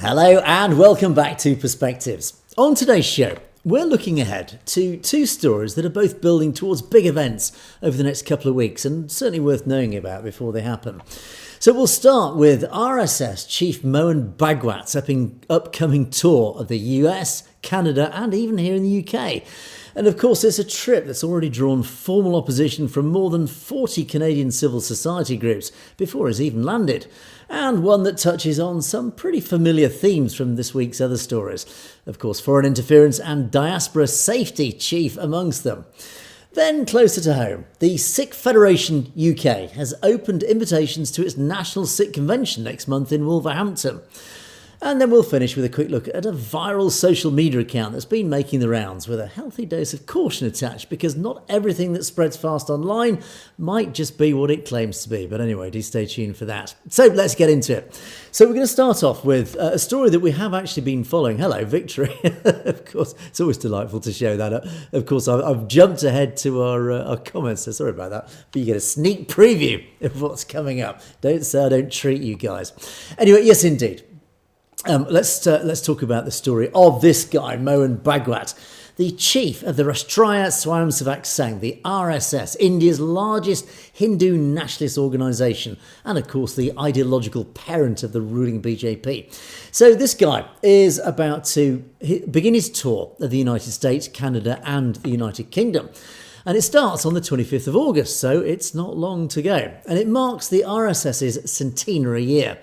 Hello and welcome back to Perspectives. On today's show, we're looking ahead to two stories that are both building towards big events over the next couple of weeks and certainly worth knowing about before they happen. So we'll start with RSS Chief Mohan Bhagwat's upcoming tour of the US, Canada and even here in the UK. And of course, it's a trip that's already drawn formal opposition from more than 40 Canadian civil society groups before it's even landed. And one that touches on some pretty familiar themes from this week's other stories. Of course, foreign interference and diaspora safety chief amongst them. Then closer to home, the Sikh Federation UK has opened invitations to its National Sikh Convention next month in Wolverhampton. And then we'll finish with a quick look at a viral social media account that's been making the rounds with a healthy dose of caution attached, because not everything that spreads fast online might just be what it claims to be. But anyway, do stay tuned for that. So let's get into it. So we're going to start off with a story that we have actually been following. Hello, Victory. Of course, it's always delightful to show that up. Of course, I've jumped ahead to our comments, so sorry about that. But you get a sneak preview of what's coming up. Don't say I don't treat you guys. Anyway, yes, indeed. Let's talk about the story of this guy, Mohan Bhagwat, the chief of the Rashtriya Swayamsevak Sangh, the RSS, India's largest Hindu nationalist organisation, and of course the ideological parent of the ruling BJP. So this guy is about to begin his tour of the United States, Canada and the United Kingdom. And it starts on the 25th of August, so it's not long to go. And it marks the RSS's centenary year.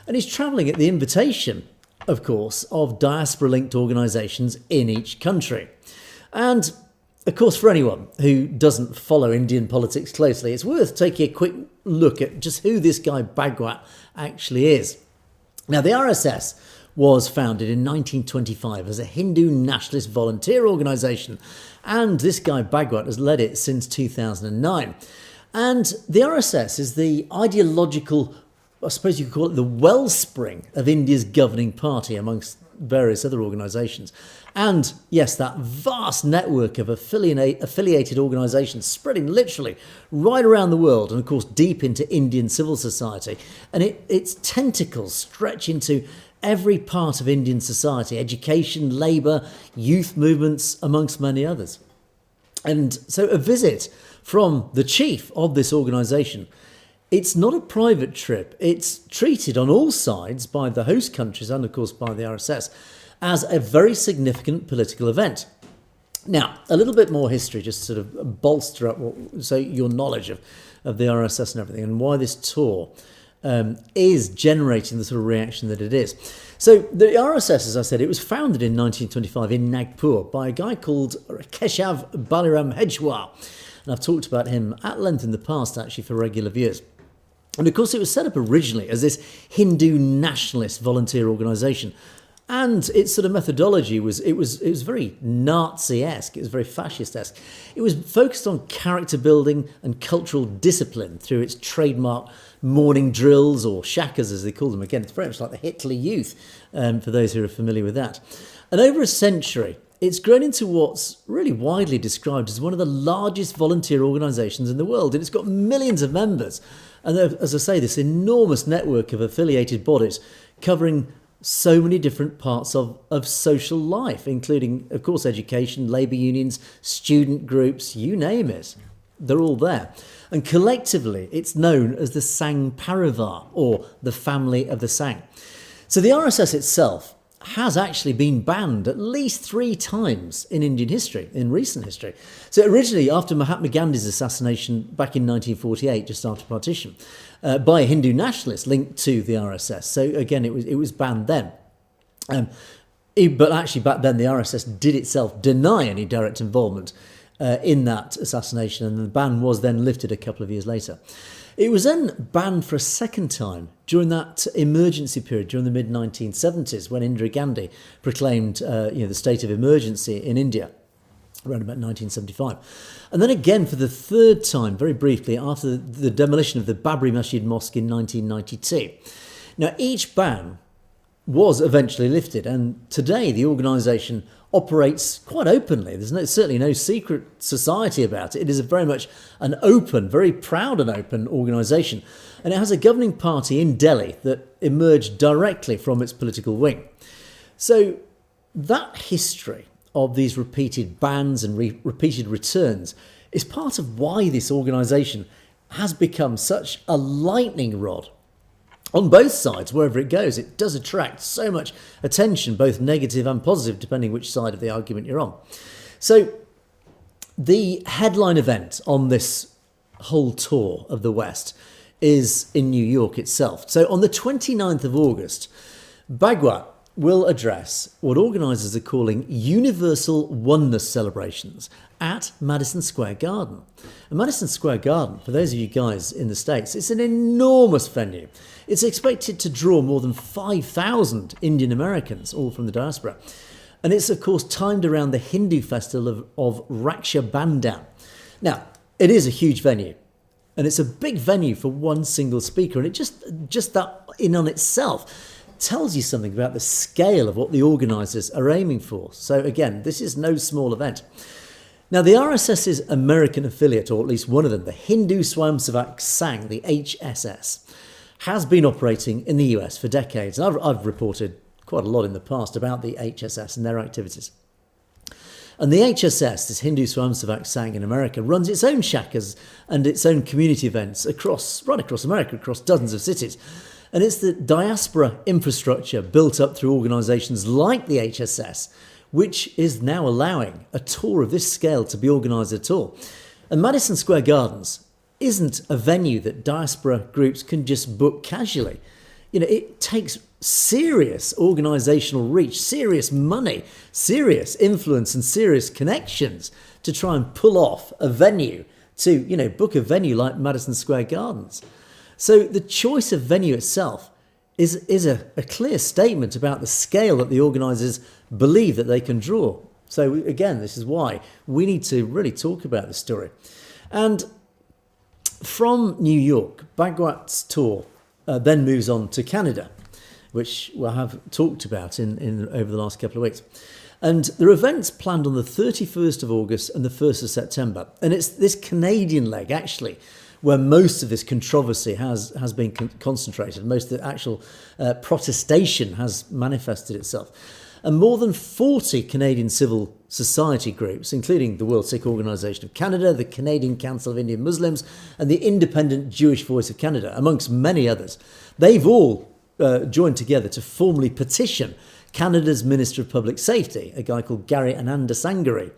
And he's travelling at the invitation, of course, of diaspora-linked organisations in each country. And, of course, for anyone who doesn't follow Indian politics closely, it's worth taking a quick look at just who this guy Bhagwat actually is. Now, the RSS was founded in 1925 as a Hindu nationalist volunteer organisation, and this guy Bhagwat has led it since 2009. And the RSS is the ideological, I suppose you could call it, the wellspring of India's governing party amongst various other organisations. And yes, that vast network of affiliated organisations spreading literally right around the world and of course deep into Indian civil society. And its tentacles stretch into every part of Indian society: education, labour, youth movements, amongst many others. And so a visit from the chief of this organisation, it's not a private trip. It's treated on all sides by the host countries and, of course, by the RSS as a very significant political event. Now, a little bit more history, just sort of bolster up your knowledge of the RSS and everything, and why this tour is generating the sort of reaction that it is. So the RSS, as I said, it was founded in 1925 in Nagpur by a guy called Keshav Baliram Hedgewar. And I've talked about him at length in the past, actually, for regular viewers. And of course, it was set up originally as this Hindu nationalist volunteer organisation. And its sort of methodology was very Nazi-esque, it was very fascist-esque. It was focused on character building and cultural discipline through its trademark morning drills, or shakas as they call them. Again, it's very much like the Hitler Youth, for those who are familiar with that. And over a century, it's grown into what's really widely described as one of the largest volunteer organisations in the world. And it's got millions of members. And as I say, this enormous network of affiliated bodies covering so many different parts of social life, including, of course, education, labour unions, student groups, you name it. They're all there. And collectively, it's known as the Sangh Parivar, or the family of the Sangh. So the RSS itself has actually been banned at least 3 times in Indian history, in recent history. So originally, after Mahatma Gandhi's assassination back in 1948, just after partition, by a Hindu nationalist linked to the RSS. So again, it was banned then. But actually back then, the RSS did itself deny any direct involvement in that assassination, and the ban was then lifted a couple of years later. It was then banned for a second time during that emergency period, during the mid-1970s, when Indira Gandhi proclaimed the state of emergency in India, around about 1975. And then again for the third time, very briefly, after the demolition of the Babri Masjid Mosque in 1992. Now, each ban was eventually lifted, and today the organisation operates quite openly. There's certainly no secret society about it. It is very much an open, very proud and open organisation, and it has a governing party in Delhi that emerged directly from its political wing. So that history of these repeated bans and repeated returns is part of why this organisation has become such a lightning rod on both sides. Wherever it goes, it does attract so much attention, both negative and positive, depending which side of the argument you're on. So the headline event on this whole tour of the West is in New York itself. So on the 29th of August, Bhagwat will address what organisers are calling Universal Oneness celebrations at Madison Square Garden. And Madison Square Garden, for those of you guys in the States, it's an enormous venue. It's expected to draw more than 5,000 Indian Americans, all from the diaspora. And it's, of course, timed around the Hindu festival of Raksha Bandhan. Now, it is a huge venue, and it's a big venue for one single speaker. And it just that in on itself tells you something about the scale of what the organisers are aiming for. So again, this is no small event. Now, the RSS's American affiliate, or at least one of them, the Hindu Swayamsevak Sangh, the HSS, has been operating in the US for decades. And I've reported quite a lot in the past about the HSS and their activities. And the HSS, this Hindu Swayamsevak Sangh in America, runs its own shakas and its own community events right across America, across dozens of cities. And it's the diaspora infrastructure built up through organisations like the HSS, which is now allowing a tour of this scale to be organised at all. And Madison Square Gardens isn't a venue that diaspora groups can just book casually. You know, it takes serious organisational reach, serious money, serious influence and serious connections to try and pull off a venue, to, you know, book a venue like Madison Square Gardens. So the choice of venue itself is a clear statement about the scale that the organisers believe that they can draw. So again, this is why we need to really talk about this story. And from New York, Bhagwat's tour then moves on to Canada, which we'll have talked about in over the last couple of weeks. And there are events planned on the 31st of August and the 1st of September. And it's this Canadian leg, actually, where most of this controversy has been concentrated. Most of the actual protestation has manifested itself. And more than 40 Canadian civil society groups, including the World Sikh Organisation of Canada, the Canadian Council of Indian Muslims, and the Independent Jewish Voice of Canada, amongst many others, they've all joined together to formally petition Canada's Minister of Public Safety, a guy called Gary Anandasangari.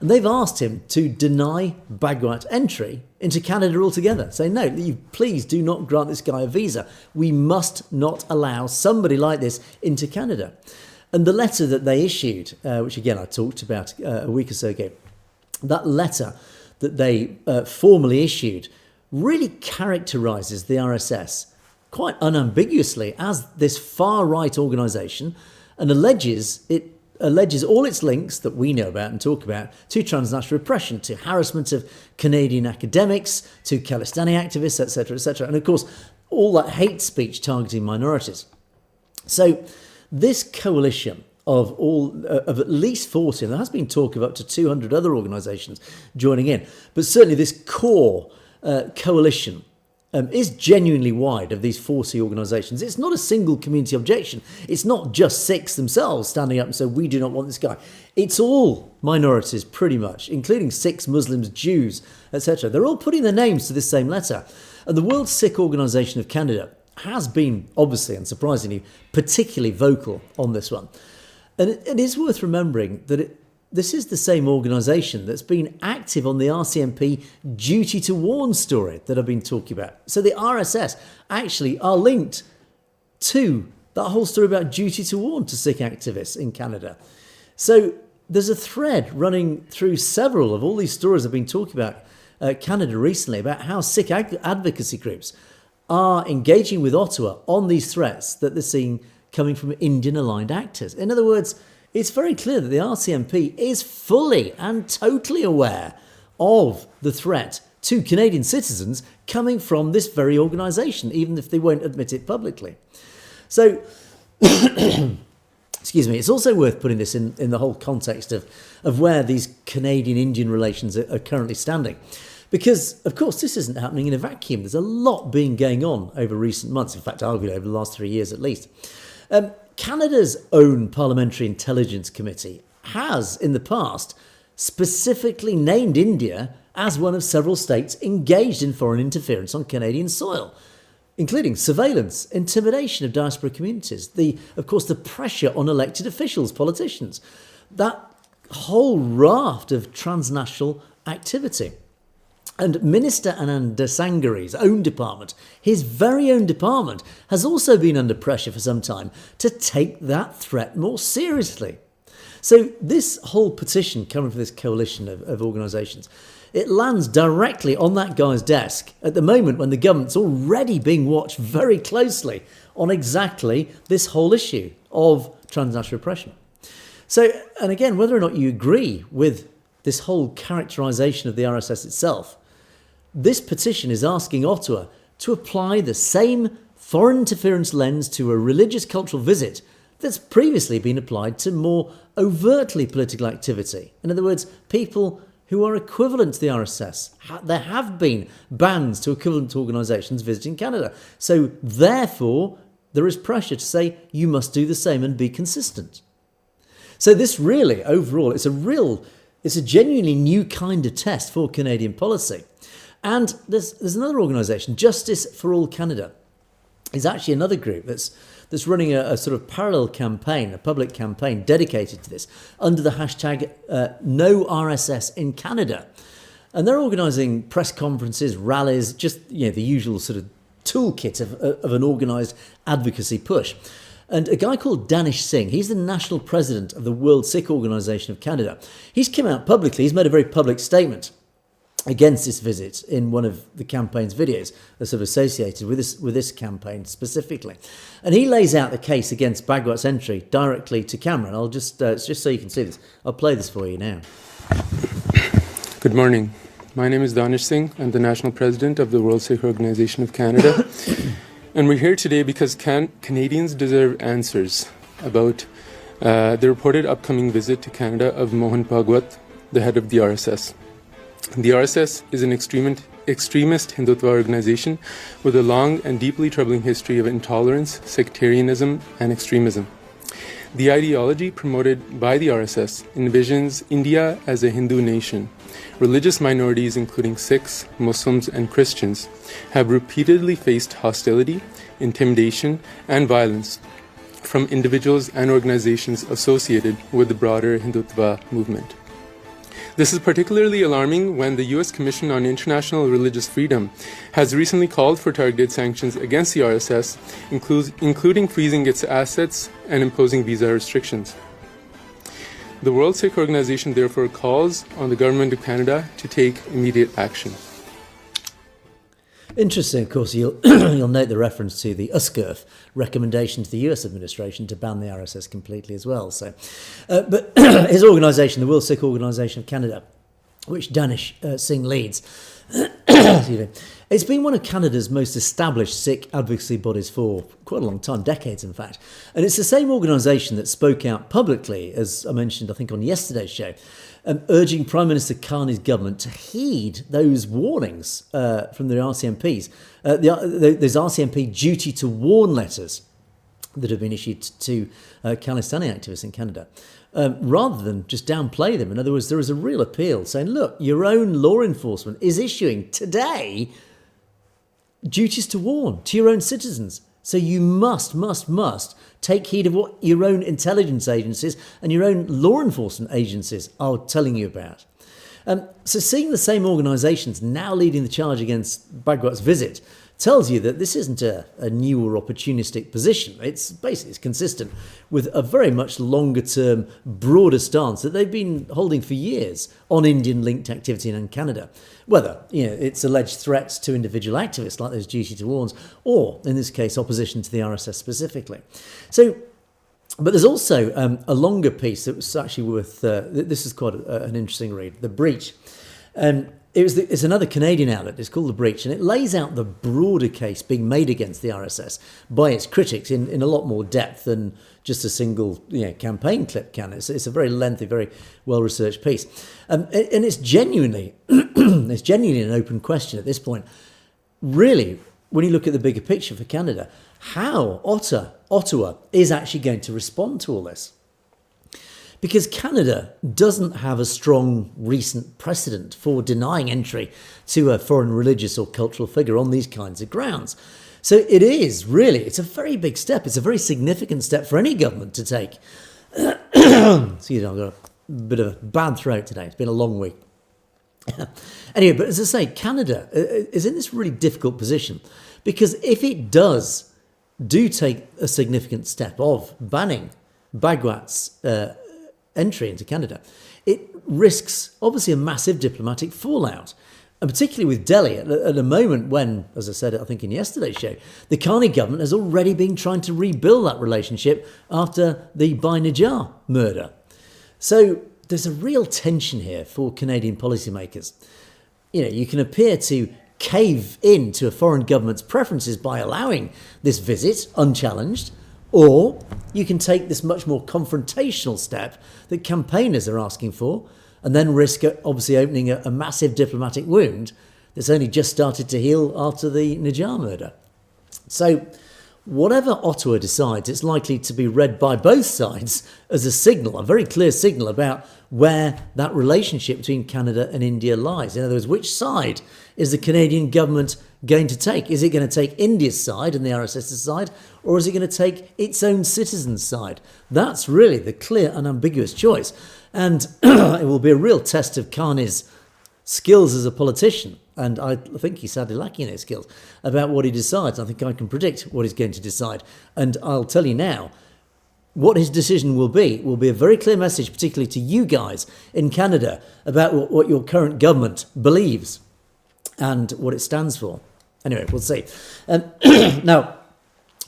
And they've asked him to deny Bhagwat entry into Canada altogether. Say, no, please do not grant this guy a visa. We must not allow somebody like this into Canada. And the letter that they issued, which again I talked about a week or so ago, that letter that they formally issued really characterises the RSS quite unambiguously as this far-right organisation, and alleges all its links that we know about and talk about to transnational repression, to harassment of Canadian academics, to Khalistani activists, etc., etc., and of course all that hate speech targeting minorities. So this coalition of at least 40, and there has been talk of up to 200 other organisations joining in, but certainly this core coalition is genuinely wide of these 40 organisations. It's not a single community objection. It's not just Sikhs themselves standing up and saying, we do not want this guy. It's all minorities, pretty much, including Sikhs, Muslims, Jews, etc. They're all putting their names to this same letter. And the World Sikh Organisation of Canada has been, obviously and surprisingly, particularly vocal on this one. And it is worth remembering that this is the same organisation that's been active on the RCMP duty to warn story that I've been talking about. So the RSS actually are linked to that whole story about duty to warn to Sikh activists in Canada. So there's a thread running through several of all these stories I've been talking about Canada recently about how Sikh advocacy groups are engaging with Ottawa on these threats that they're seeing coming from Indian-aligned actors. In other words, it's very clear that the RCMP is fully and totally aware of the threat to Canadian citizens coming from this very organisation, even if they won't admit it publicly. So Excuse me. It's also worth putting this in the whole context of where these Canadian-Indian relations are currently standing. Because, of course, this isn't happening in a vacuum. There's a lot been going on over recent months, in fact, arguably over the last 3 years at least. Canada's own Parliamentary Intelligence Committee has, in the past, specifically named India as one of several states engaged in foreign interference on Canadian soil, including surveillance, intimidation of diaspora communities, of course, the pressure on elected officials, politicians, that whole raft of transnational activity. And Minister Anand Sangari's own department, his very own department, has also been under pressure for some time to take that threat more seriously. So this whole petition coming from this coalition of organisations, it lands directly on that guy's desk at the moment when the government's already being watched very closely on exactly this whole issue of transnational repression. So, and again, whether or not you agree with this whole characterisation of the RSS itself, this petition is asking Ottawa to apply the same foreign interference lens to a religious cultural visit that's previously been applied to more overtly political activity. In other words, people who are equivalent to the RSS. There have been bans to equivalent organisations visiting Canada. So therefore, there is pressure to say you must do the same and be consistent. So this really, overall, it's a genuinely new kind of test for Canadian policy. And there's another organisation, Justice for All Canada, is actually another group that's running a sort of parallel campaign, a public campaign dedicated to this, under the hashtag No RSS in Canada. And they're organising press conferences, rallies, just the usual sort of toolkit of an organised advocacy push. And a guy called Danish Singh, he's the national president of the World Sikh Organisation of Canada. He's come out publicly, he's made a very public statement against this visit in one of the campaign's videos that's sort of associated with this campaign specifically. And he lays out the case against Bhagwat's entry directly to camera. And I'll just so you can see this, I'll play this for you now. Good morning. My name is Danish Singh. I'm the national president of the World Sikh Organisation of Canada. And we're here today because Canadians deserve answers about the reported upcoming visit to Canada of Mohan Bhagwat, the head of the RSS. The RSS is an extremist Hindutva organization with a long and deeply troubling history of intolerance, sectarianism, and extremism. The ideology promoted by the RSS envisions India as a Hindu nation. Religious minorities, including Sikhs, Muslims, and Christians, have repeatedly faced hostility, intimidation, and violence from individuals and organizations associated with the broader Hindutva movement. This is particularly alarming when the U.S. Commission on International Religious Freedom has recently called for targeted sanctions against the RSS, including freezing its assets and imposing visa restrictions. The World Sikh Organization therefore calls on the Government of Canada to take immediate action. Interesting, of course, you'll note the reference to the USCIRF recommendation to the US administration to ban the RSS completely as well. So, but his organisation, the World Sikh Organisation of Canada, which Danish Singh leads, it's been one of Canada's most established Sikh advocacy bodies for quite a long time, decades in fact. And it's the same organisation that spoke out publicly, as I mentioned, I think on yesterday's show, urging Prime Minister Carney's government to heed those warnings from the RCMPs, those RCMP duty to warn letters that have been issued to Khalistani activists in Canada, rather than just downplay them. In other words, there is a real appeal saying, look, your own law enforcement is issuing today duties to warn to your own citizens. So you must take heed of what your own intelligence agencies and your own law enforcement agencies are telling you about. So seeing the same organisations now leading the charge against Bhagwat's visit tells you that this isn't a new or opportunistic position. It's consistent with a very much longer term, broader stance that they've been holding for years on Indian-linked activity in Canada. Whether it's alleged threats to individual activists like those duty to warns, or in this case, opposition to the RSS specifically. So, but there's also a longer piece that was actually worth. This is quite an interesting read. The Breach. It's another Canadian outlet. It's called The Breach, and it lays out the broader case being made against the RSS by its critics in a lot more depth than just a single campaign clip can. It's a very lengthy, very well-researched piece. And it's genuinely an open question at this point. Really, when you look at the bigger picture for Canada, how Ottawa is actually going to respond to all this. Because Canada doesn't have a strong recent precedent for denying entry to a foreign religious or cultural figure on these kinds of grounds. So it's a very big step. It's a very significant step for any government to take. Excuse me, I've got a bit of a bad throat today. It's been a long week. Anyway, but as I say, Canada is in this really difficult position because if it do take a significant step of banning Bhagwat's entry into Canada, it risks obviously a massive diplomatic fallout, and particularly with Delhi at a moment when, as I said, I think in yesterday's show, the Carney government has already been trying to rebuild that relationship after the Bai Nijar murder. So there's a real tension here for Canadian policymakers. You can appear to cave in to a foreign government's preferences by allowing this visit unchallenged, or you can take this much more confrontational step that campaigners are asking for and then risk obviously opening a massive diplomatic wound that's only just started to heal after the Nijar murder. So whatever Ottawa decides, it's likely to be read by both sides as a signal, a very clear signal about where that relationship between Canada and India lies. In other words, which side is the Canadian government going to take? Is it going to take India's side and the RSS's side, or is it going to take its own citizens' side? That's really the clear and ambiguous choice. And it will be a real test of Carney's skills as a politician. And I think he's sadly lacking in those skills about what he decides. I think I can predict what he's going to decide. And I'll tell you now, what his decision will be a very clear message, particularly to you guys in Canada, about what your current government believes and what it stands for. Anyway, we'll see. Now,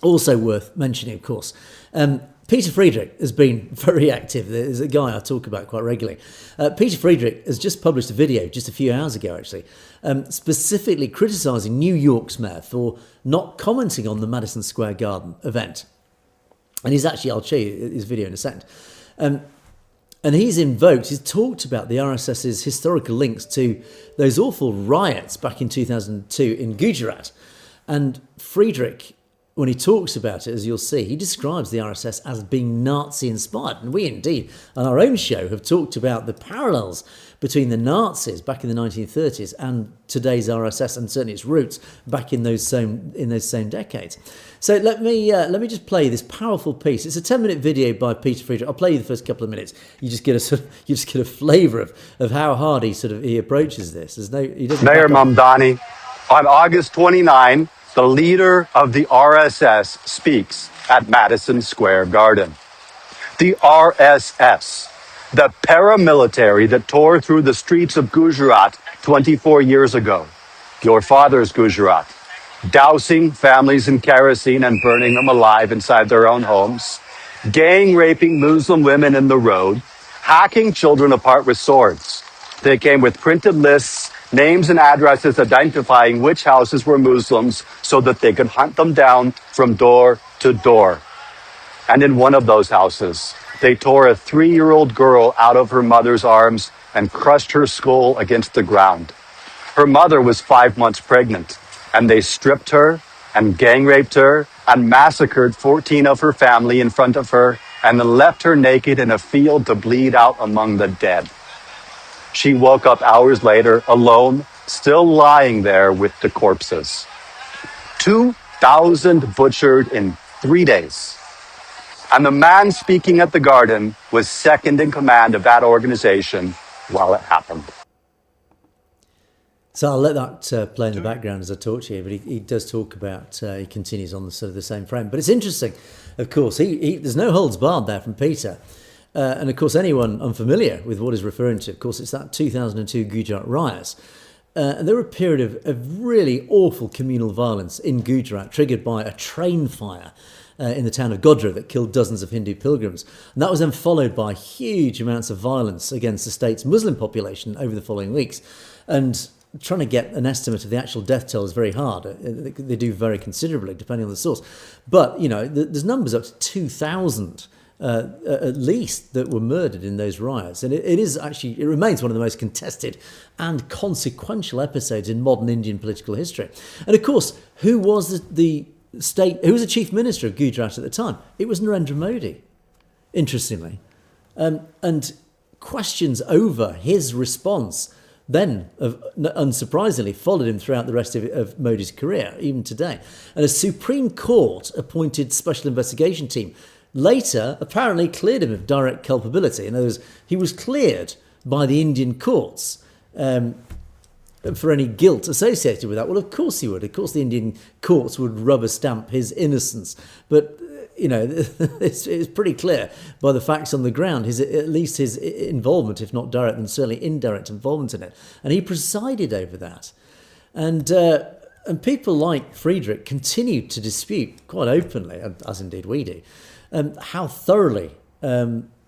also worth mentioning, of course, Peter Friedrich has been very active. There's a guy I talk about quite regularly. Peter Friedrich has just published a video just a few hours ago, actually, specifically criticising New York's mayor for not commenting on the Madison Square Garden event. And I'll show you his video in a second. And he's talked about the RSS's historical links to those awful riots back in 2002 in Gujarat. And Friedrich, when he talks about it, as you'll see, he describes the RSS as being Nazi-inspired. And we indeed, on our own show, have talked about the parallels between the Nazis back in the 1930s and today's RSS, and certainly its roots back in those same decades. So let me just play this powerful piece. It's a 10-minute video by Peter Friedrich. I'll play you the first couple of minutes. You just get a flavour of how hard he approaches this. Mayor Mamdani, on August 29, the leader of the RSS speaks at Madison Square Garden. The RSS, the paramilitary that tore through the streets of Gujarat 24 years ago, your father's Gujarat, dousing families in kerosene and burning them alive inside their own homes, gang raping Muslim women in the road, hacking children apart with swords. They came with printed lists, names and addresses identifying which houses were Muslims so that they could hunt them down from door to door. And in one of those houses, they tore a 3-year-old girl out of her mother's arms and crushed her skull against the ground. Her mother was 5 months pregnant, and they stripped her and gang raped her and massacred 14 of her family in front of her and then left her naked in a field to bleed out among the dead. She woke up hours later, alone, still lying there with the corpses. 2,000 butchered in 3 days. And the man speaking at the garden was second in command of that organization while it happened. So I'll let that play in the background as I talk to you, but he does talk about, he continues on the same frame. But it's interesting, of course, there's no holds barred there from Peter. And of course, anyone unfamiliar with what he's referring to, of course, it's that 2002 Gujarat riots. And there were a period of really awful communal violence in Gujarat, triggered by a train fire in the town of Godhra that killed dozens of Hindu pilgrims. And that was then followed by huge amounts of violence against the state's Muslim population over the following weeks. And trying to get an estimate of the actual death toll is very hard. They do vary considerably depending on the source. But, there's numbers up to 2,000 at least that were murdered in those riots. And it remains one of the most contested and consequential episodes in modern Indian political history. And of course, who was the chief minister of Gujarat at the time? It was Narendra Modi, interestingly. And questions over his response then, unsurprisingly, followed him throughout the rest of Modi's career, even today. And a Supreme Court appointed special investigation team later apparently cleared him of direct culpability. In other words, he was cleared by the Indian courts for any guilt associated with that. Well, of course he would. Of course the Indian courts would rubber stamp his innocence. But it's pretty clear by the facts on the ground, at least his involvement, if not direct, and certainly indirect involvement in it. And he presided over that. And people like Friedrich continued to dispute quite openly, as indeed we do, how thoroughly Modi's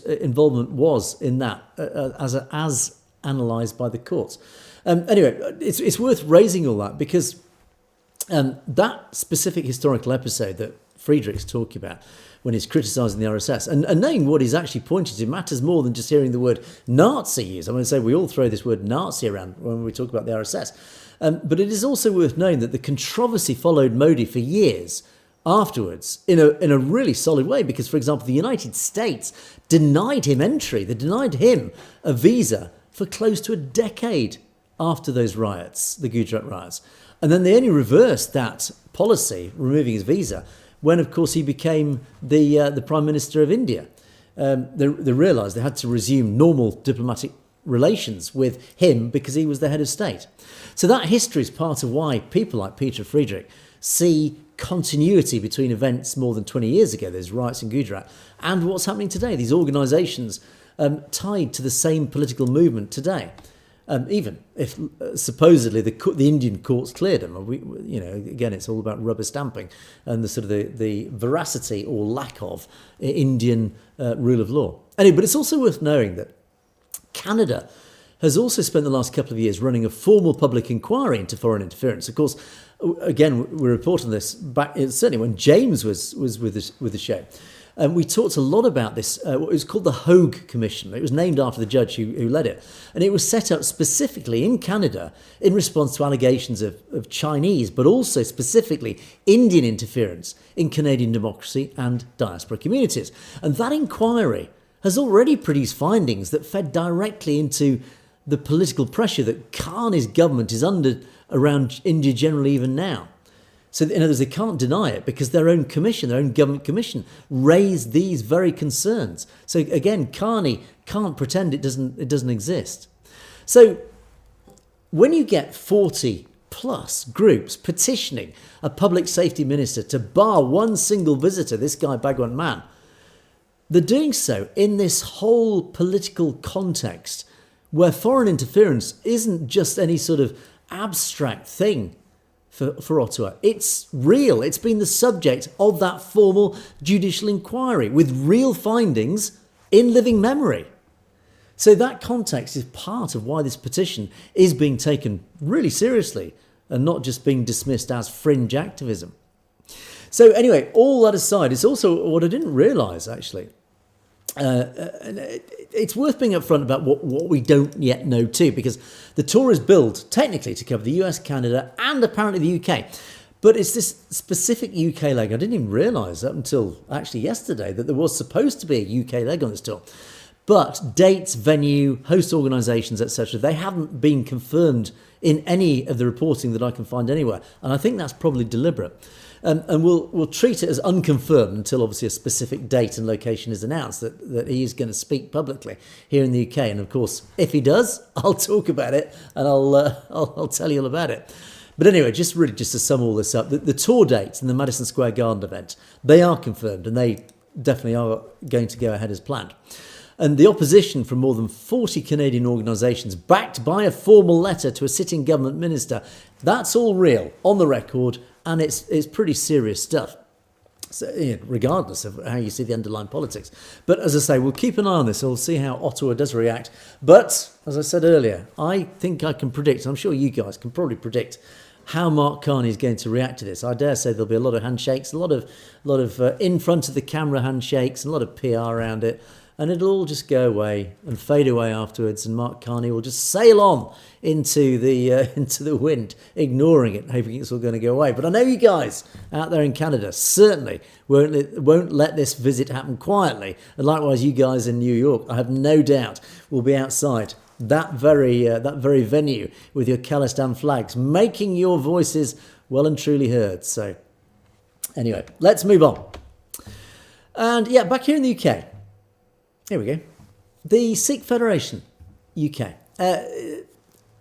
involvement was in that, as analysed by the courts. Anyway, it's worth raising all that because that specific historical episode that Friedrich's talking about when he's criticising the RSS and knowing what he's actually pointing to matters more than just hearing the word Nazi used. I'm going to say we all throw this word Nazi around when we talk about the RSS. But it is also worth knowing that the controversy followed Modi for years afterwards in a really solid way because, for example, the United States denied him entry. They denied him a visa for close to a decade after those riots, the Gujarat riots. And then they only reversed that policy, removing his visa, when, of course, he became the Prime Minister of India. They realised they had to resume normal diplomatic relations with him because he was the head of state. So that history is part of why people like Peter Friedrich see continuity between events more than 20 years ago, those riots in Gujarat, and what's happening today, these organisations tied to the same political movement today. Even if supposedly the Indian courts cleared him, again, it's all about rubber stamping and the sort of the veracity or lack of Indian rule of law. Anyway, but it's also worth knowing that Canada has also spent the last couple of years running a formal public inquiry into foreign interference. Of course, again, we reported on this back certainly when James was with the show. We talked a lot about this, what was called the Hogue Commission. It was named after the judge who led it. And it was set up specifically in Canada in response to allegations of Chinese, but also specifically Indian interference in Canadian democracy and diaspora communities. And that inquiry has already produced findings that fed directly into the political pressure that Carney's government is under around India generally even now. So in other words, they can't deny it because their own commission, their own government commission, raised these very concerns. So again, Carney can't pretend it doesn't exist. So when you get 40 plus groups petitioning a public safety minister to bar one single visitor, this guy Bhagwant Mann, they're doing so in this whole political context where foreign interference isn't just any sort of abstract thing for Ottawa. It's real. It's been the subject of that formal judicial inquiry with real findings in living memory. So that context is part of why this petition is being taken really seriously and not just being dismissed as fringe activism. So anyway, all that aside, it's also what I didn't realise actually. It's worth being upfront about what we don't yet know too, because the tour is billed technically to cover the US, Canada, and apparently the UK. But it's this specific UK leg. I didn't even realise up until actually yesterday that there was supposed to be a UK leg on this tour. But dates, venue, host organisations, etc., they haven't been confirmed in any of the reporting that I can find anywhere. And I think that's probably deliberate. And we'll treat it as unconfirmed until obviously a specific date and location is announced that he is going to speak publicly here in the UK. And of course, if he does, I'll talk about it and I'll tell you all about it. But anyway, just to sum all this up, the tour dates and the Madison Square Garden event, they are confirmed and they definitely are going to go ahead as planned. And the opposition from more than 40 Canadian organisations backed by a formal letter to a sitting government minister, that's all real, on the record, and it's pretty serious stuff. So, regardless of how you see the underlying politics. But as I say, we'll keep an eye on this. We'll see how Ottawa does react. But as I said earlier, I think I can predict, I'm sure you guys can probably predict how Mark Carney is going to react to this. I dare say there'll be a lot of handshakes, a lot of in front of the camera handshakes, and a lot of PR around it. And it'll all just go away and fade away afterwards, and Mark Carney will just sail on into the wind, ignoring it, hoping it's all going to go away. But I know you guys out there in Canada certainly won't let this visit happen quietly. And likewise, you guys in New York, I have no doubt, will be outside that very venue with your Khalistan flags, making your voices well and truly heard. So anyway, let's move on. And yeah, back here in the UK. Here we go. The Sikh Federation, UK.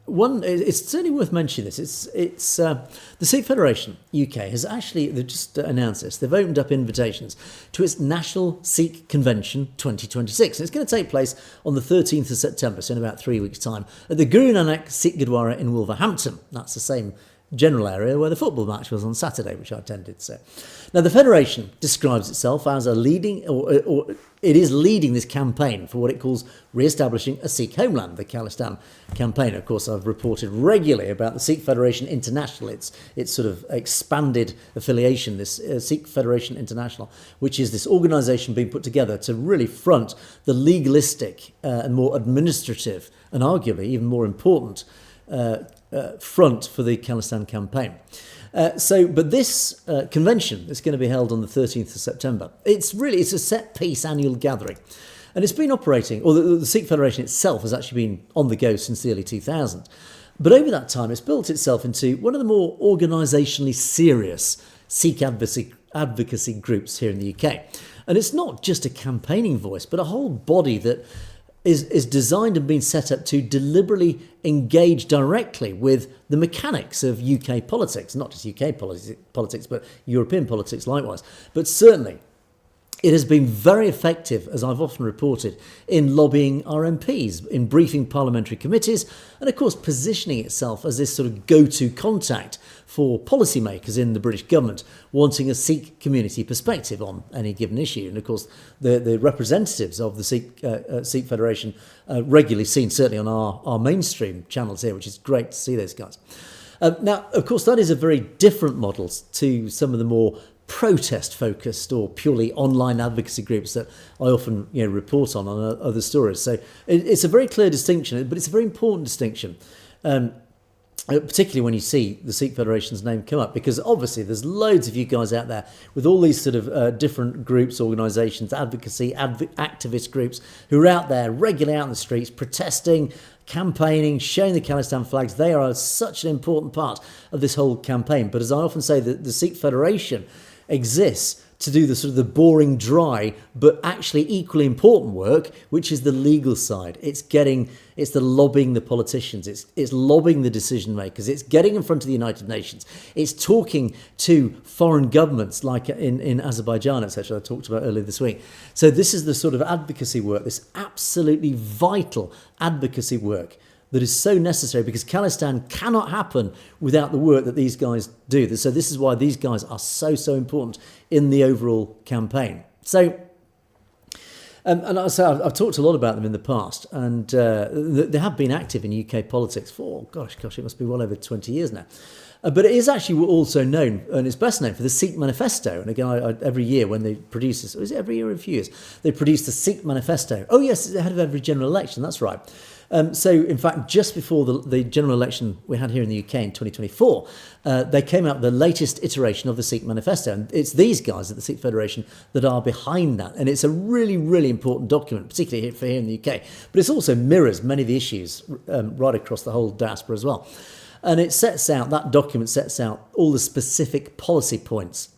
It's certainly worth mentioning this. It's the Sikh Federation, UK, has actually, they've just announced this, they've opened up invitations to its National Sikh Convention 2026. And it's going to take place on the 13th of September, so in about 3 weeks' time, at the Guru Nanak Sikh Gurdwara in Wolverhampton. That's the same general area where the football match was on Saturday, which I attended. So, now the Federation describes itself as a leading, or it is leading this campaign for what it calls re-establishing a Sikh homeland, the Khalistan campaign. Of course, I've reported regularly about the Sikh Federation International, its sort of expanded affiliation, this Sikh Federation International, which is this organisation being put together to really front the legalistic and more administrative and arguably even more important front for the Khalistan campaign. But this convention is going to be held on the 13th of September. It's a set-piece annual gathering. And it's been operating, or the Sikh Federation itself has actually been on the go since the early 2000s. But over that time, it's built itself into one of the more organisationally serious Sikh advocacy groups here in the UK. And it's not just a campaigning voice, but a whole body that is designed and been set up to deliberately engage directly with the mechanics of UK politics, not just UK politics, but European politics likewise. But certainly, it has been very effective, as I've often reported, in lobbying our MPs, in briefing parliamentary committees, and of course positioning itself as this sort of go-to contact for policymakers in the British government wanting a Sikh community perspective on any given issue. And of course, the representatives of the Sikh Federation regularly seen, certainly on our mainstream channels here, which is great to see those guys. Now, of course, that is a very different model to some of the more protest-focused or purely online advocacy groups that I often report on other stories. So it's a very clear distinction, but it's a very important distinction, particularly when you see the Sikh Federation's name come up, because obviously there's loads of you guys out there with all these sort of different groups, organisations, advocacy, activist groups who are out there regularly out in the streets protesting, campaigning, showing the Khalistan flags. They are such an important part of this whole campaign. But as I often say, the Sikh Federation exists to do the sort of the boring, dry, but actually equally important work, which is the legal side. It's the lobbying the politicians. It's lobbying the decision makers. It's getting in front of the United Nations. It's talking to foreign governments like in Azerbaijan, etc. I talked about earlier this week. So this is the sort of advocacy work, this absolutely vital advocacy work that is so necessary, because Khalistan cannot happen without the work that these guys do. So this is why these guys are so important in the overall campaign. So, and I've talked a lot about them in the past, and they have been active in UK politics for, gosh, it must be well over 20 years now. But it is actually also known, and it's best known for the Sikh Manifesto. And again, every year when they produce this, or is it every year or a few years, they produce the Sikh Manifesto. Oh yes, it's ahead of every general election, that's right. So in fact, just before the general election we had here in the UK in 2024, they came out with the latest iteration of the Sikh Manifesto. And it's these guys at the Sikh Federation that are behind that. And it's a really, really important document, particularly for here in the UK. But it also mirrors many of the issues right across the whole diaspora as well. And that document sets out all the specific policy points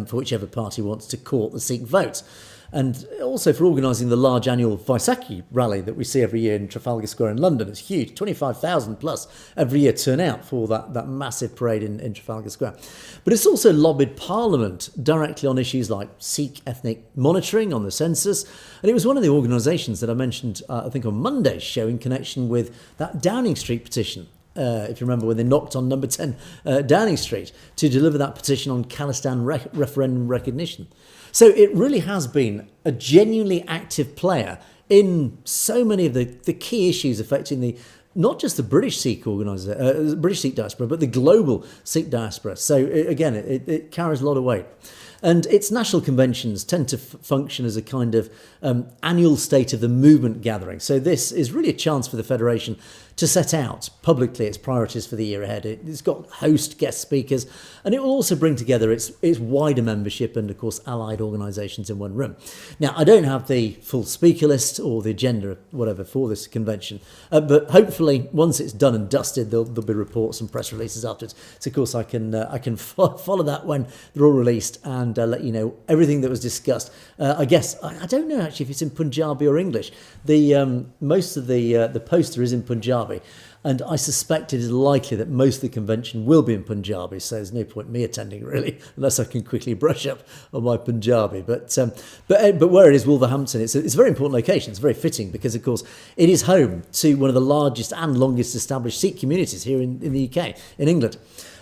for whichever party wants to court the Sikh vote. And also for organising the large annual Vaisakhi rally that we see every year in Trafalgar Square in London. It's huge, 25,000 plus every year turn out for that massive parade in Trafalgar Square. But it's also lobbied Parliament directly on issues like Sikh ethnic monitoring on the census. And it was one of the organisations that I mentioned, I think on Monday's show, in connection with that Downing Street petition if you remember, when they knocked on number 10 Downing Street to deliver that petition on Khalistan referendum recognition. So it really has been a genuinely active player in so many of the key issues affecting not just the British Sikh British Sikh diaspora, but the global Sikh diaspora. So it carries a lot of weight. And its national conventions tend to function as a kind of annual state of the movement gathering. So this is really a chance for the Federation to set out publicly its priorities for the year ahead. It's got host guest speakers, and it will also bring together its wider membership and, of course, allied organisations in one room. Now, I don't have the full speaker list or the agenda, whatever, for this convention, but hopefully, once it's done and dusted, there'll be reports and press releases afterwards. So, of course, I can follow that when they're all released and let you know everything that was discussed. I guess I don't know actually if it's in Punjabi or English. The most of the poster is in Punjabi. And I suspect it is likely that most of the convention will be in Punjabi, so there's no point in me attending really, unless I can quickly brush up on my Punjabi. But where it is, Wolverhampton, it's a very important location. It's very fitting because, of course, it is home to one of the largest and longest established Sikh communities here in the UK, in England.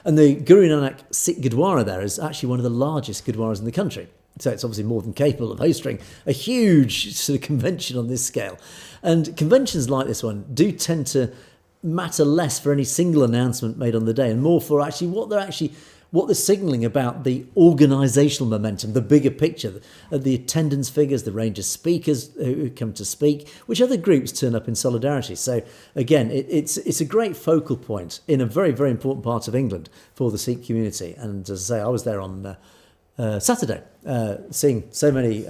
And the Guru Nanak Sikh Gurdwara there is actually one of the largest Gurdwaras in the country. So it's obviously more than capable of hosting a huge sort of convention on this scale. And conventions like this one do tend to matter less for any single announcement made on the day and more for what they're signalling about the organisational momentum, the bigger picture, the attendance figures, the range of speakers who come to speak, which other groups turn up in solidarity. So again, it's a great focal point in a very, very important part of England for the Sikh community. And as I say, I was there on Saturday, seeing so many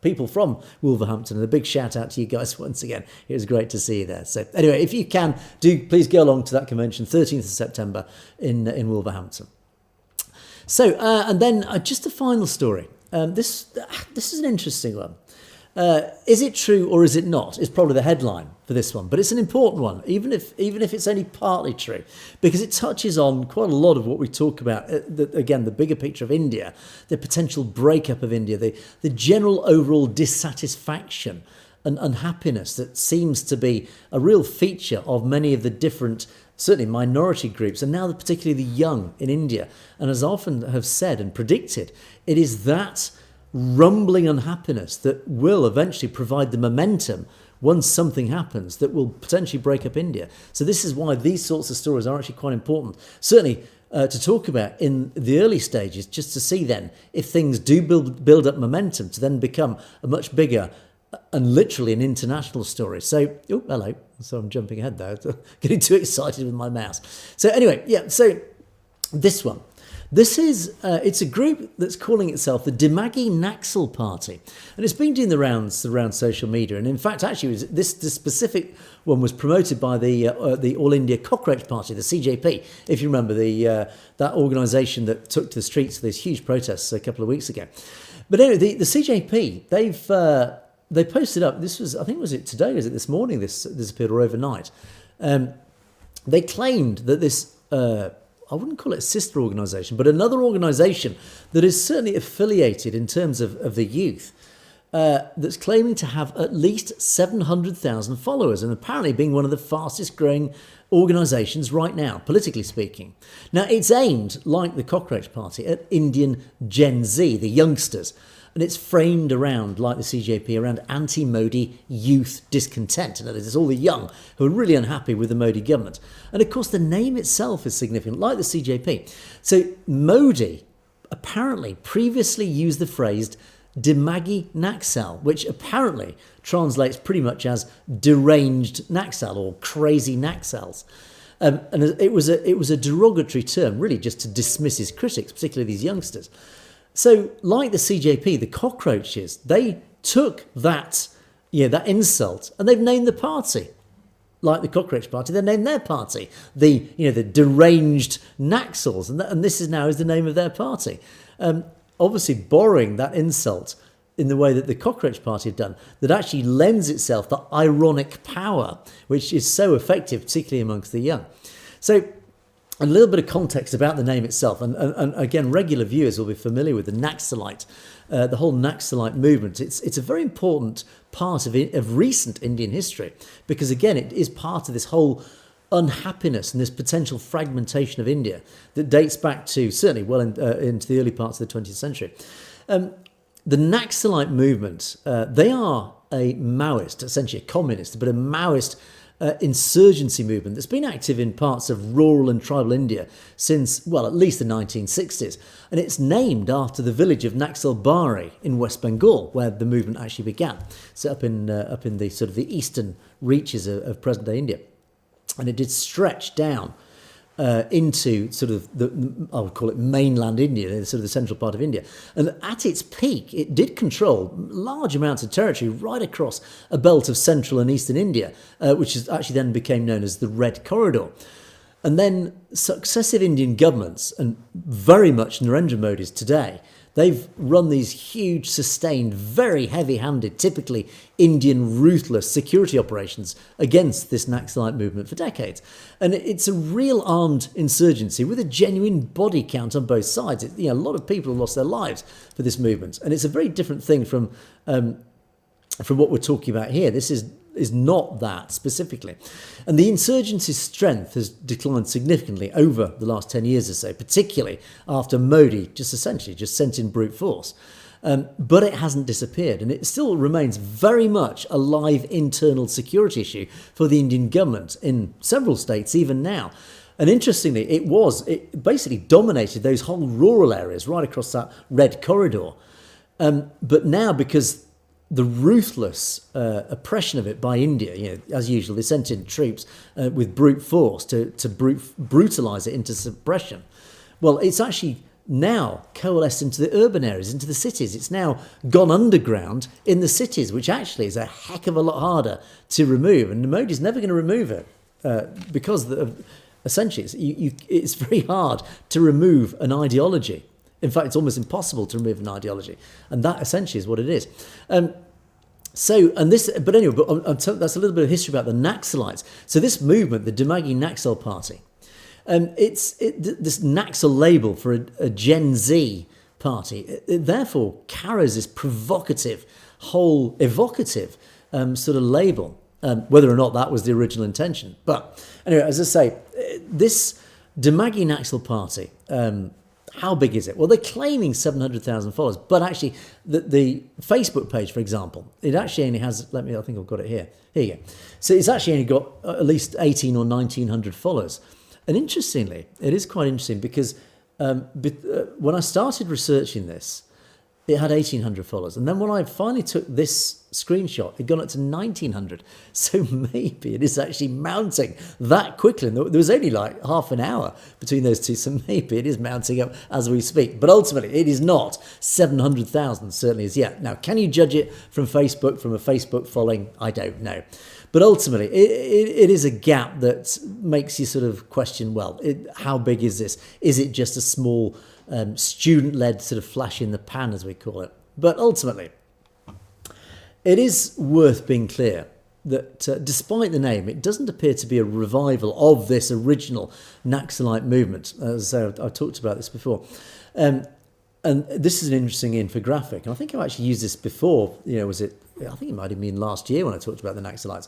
people from Wolverhampton, and a big shout out to you guys once again. It was great to see you there. So anyway, if you can, please go along to that convention, 13th of September in Wolverhampton. So, and then just a final story. This is an interesting one. Is it true or is it not? Is probably the headline for this one, but it's an important one, even if it's only partly true, because it touches on quite a lot of what we talk about. Again, the bigger picture of India, the potential breakup of India, the general overall dissatisfaction and unhappiness that seems to be a real feature of many of the different, certainly minority groups, and now particularly the young in India. And as I often have said and predicted, it is that rumbling unhappiness that will eventually provide the momentum once something happens that will potentially break up India. So this is why these sorts of stories are actually quite important. Certainly to talk about in the early stages, just to see then if things do build up momentum to then become a much bigger and literally an international story. So, oh, hello. So I'm jumping ahead there, getting too excited with my mouse. So anyway, yeah, so this one. This is, it's a group that's calling itself the Dimagi Naxal Party. And it's been doing the rounds around social media. And in fact, actually, this specific one was promoted by the All India Cockroach Party, the CJP, if you remember, that organisation that took to the streets for these huge protests a couple of weeks ago. But anyway, the CJP, they posted up, this was, I think, was it today, was it this morning, this appeared, or overnight? They claimed that this... I wouldn't call it a sister organisation, but another organisation that is certainly affiliated in terms of the youth, that's claiming to have at least 700,000 followers and apparently being one of the fastest growing organisations right now, politically speaking. Now, it's aimed, like the Cockroach Party, at Indian Gen Z, the youngsters. And it's framed around, like the CJP, around anti-Modi youth discontent. And that is, it's all the young who are really unhappy with the Modi government. And of course, the name itself is significant, like the CJP. So Modi apparently previously used the phrase Dimagi Naxal, which apparently translates pretty much as deranged Naxal or crazy Naxals. And it was a derogatory term, really, just to dismiss his critics, particularly these youngsters. So, like the CJP, the cockroaches, they took that insult and they've named the party. Like the Cockroach Party, they named their party the deranged Naxals, and this is the name of their party. Obviously, borrowing that insult in the way that the Cockroach Party had done, that actually lends itself the ironic power, which is so effective, particularly amongst the young. So, a little bit of context about the name itself, and again, regular viewers will be familiar with the Naxalite, the whole Naxalite movement. It's a very important part of recent Indian history, because again, it is part of this whole unhappiness and this potential fragmentation of India that dates back to certainly well into the early parts of the 20th century. The Naxalite movement, they are a Maoist, essentially a communist, but a Maoist insurgency movement that's been active in parts of rural and tribal India since, well, at least the 1960s. And it's named after the village of Naxalbari in West Bengal, where the movement actually began. So up in the sort of the eastern reaches of present-day India. And it did stretch down into sort of I would call it mainland India, sort of the central part of India. And at its peak, it did control large amounts of territory right across a belt of central and eastern India, which is actually then became known as the Red Corridor. And then successive Indian governments, and very much Narendra Modi's today, they've run these huge, sustained, very heavy-handed, typically Indian ruthless security operations against this Naxalite movement for decades. And it's a real armed insurgency with a genuine body count on both sides. A lot of people have lost their lives for this movement. And it's a very different thing from what we're talking about here. This is not that specifically. And the insurgency's strength has declined significantly over the last 10 years or so, particularly after Modi just sent in brute force. But it hasn't disappeared, and it still remains very much a live internal security issue for the Indian government in several states even now. And interestingly, it basically dominated those whole rural areas right across that Red Corridor. But now, because the ruthless oppression of it by India, as usual, they sent in troops with brute force to brutalise it into suppression. Well, it's actually now coalesced into the urban areas, into the cities. It's now gone underground in the cities, which actually is a heck of a lot harder to remove. And Modi's never going to remove it because essentially it's very hard to remove an ideology. In fact, it's almost impossible to remove an ideology, and that essentially is what it is. That's a little bit of history about the Naxalites. So this movement, the Dimagi Naxal Party, this Naxal label for a Gen Z party, it therefore carries this provocative, evocative sort of label, whether or not that was the original intention. But anyway, as I say, this Dimagi Naxal Party, how big is it? Well, they're claiming 700,000 followers, but actually the Facebook page, for example, it actually only has, I think I've got it here. Here you go. So it's actually only got at least 18 or 1900 followers. And interestingly, it is quite interesting because when I started researching this, it had 1,800 followers. And then when I finally took this screenshot, it gone up to 1,900. So maybe it is actually mounting that quickly. And there was only like half an hour between those two. So maybe it is mounting up as we speak. But ultimately, it is not 700,000 certainly as yet. Now, can you judge it from Facebook, from a Facebook following? I don't know. But ultimately, it is a gap that makes you sort of question, well, how big is this? Is it just a small student-led sort of flash in the pan, as we call it? But ultimately, it is worth being clear that despite the name, it doesn't appear to be a revival of this original Naxalite movement. As I've talked about this before. And this is an interesting infographic. And I think I've actually used this before. I think it might have been last year when I talked about the Naxalites.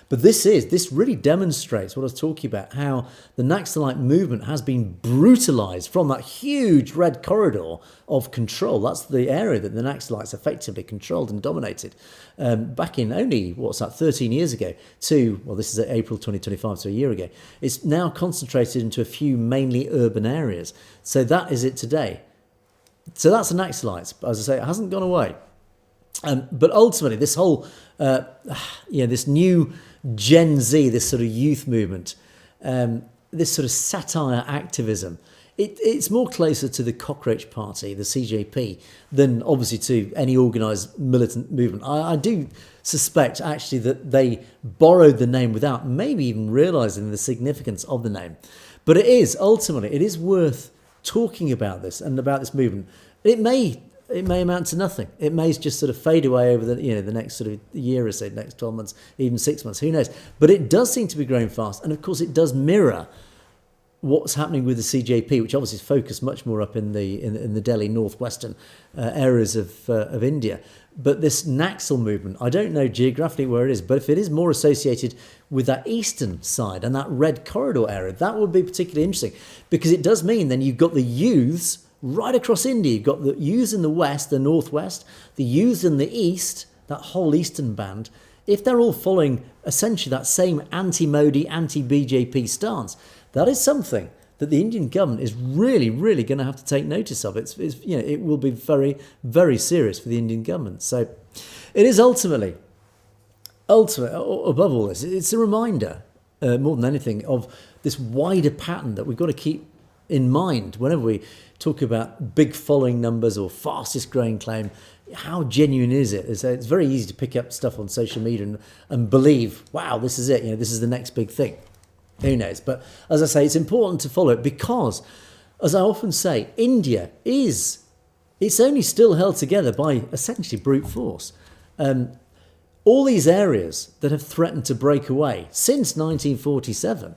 But this really demonstrates what I was talking about, how the Naxalite movement has been brutalised from that huge red corridor of control. That's the area that the Naxalites effectively controlled and dominated back in only, 13 years ago this is April 2025, so a year ago. It's now concentrated into a few mainly urban areas. So that is it today. So that's the Naxalites. But as I say, it hasn't gone away. But ultimately, this whole, this new Gen Z, this sort of youth movement, this sort of satire activism, it's more closer to the Cockroach Party, the CJP, than obviously to any organised militant movement. I do suspect actually that they borrowed the name without maybe even realising the significance of the name. But it is worth talking about this and about this movement. It may amount to nothing. It may just sort of fade away over the next sort of year or so, next 12 months, even 6 months, who knows. But it does seem to be growing fast. And of course, it does mirror what's happening with the CJP, which obviously is focused much more up in the Delhi northwestern areas of India. But this Naxal movement, I don't know geographically where it is, but if it is more associated with that eastern side and that red corridor area, that would be particularly interesting, because it does mean then you've got the youths right across India. You've got the youths in the west, the northwest, the youths in the east, that whole eastern band. If they're all following essentially that same anti-Modi, anti-BJP stance, that is something that the Indian government is really, really going to have to take notice of. It will be very, very serious for the Indian government. So it is ultimately, above all this, it's a reminder, more than anything, of this wider pattern that we've got to keep in mind whenever we talk about big following numbers or fastest growing claim. How genuine is it? It's very easy to pick up stuff on social media and believe, wow, this is it. This is the next big thing. Who knows? But as I say, it's important to follow it because, as I often say, India it's only still held together by essentially brute force. All these areas that have threatened to break away since 1947,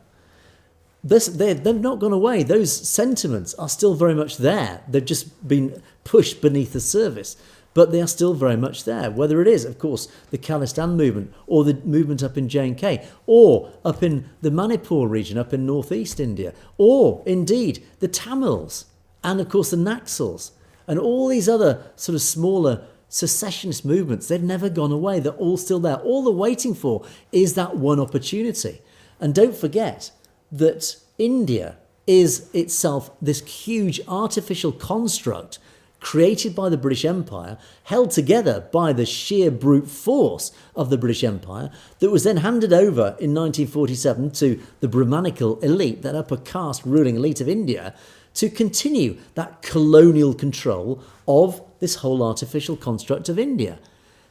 they've not gone away. Those sentiments are still very much there. They've just been pushed beneath the surface. But they are still very much there, whether it is, of course, the Khalistan movement or the movement up in J&K or up in the Manipur region, up in northeast India, or indeed the Tamils and, of course, the Naxals and all these other sort of smaller secessionist movements. They've never gone away. They're all still there. All they're waiting for is that one opportunity. And don't forget that India is itself this huge artificial construct created by the British Empire, held together by the sheer brute force of the British Empire, that was then handed over in 1947 to the Brahmanical elite, that upper caste ruling elite of India, to continue that colonial control of this whole artificial construct of India.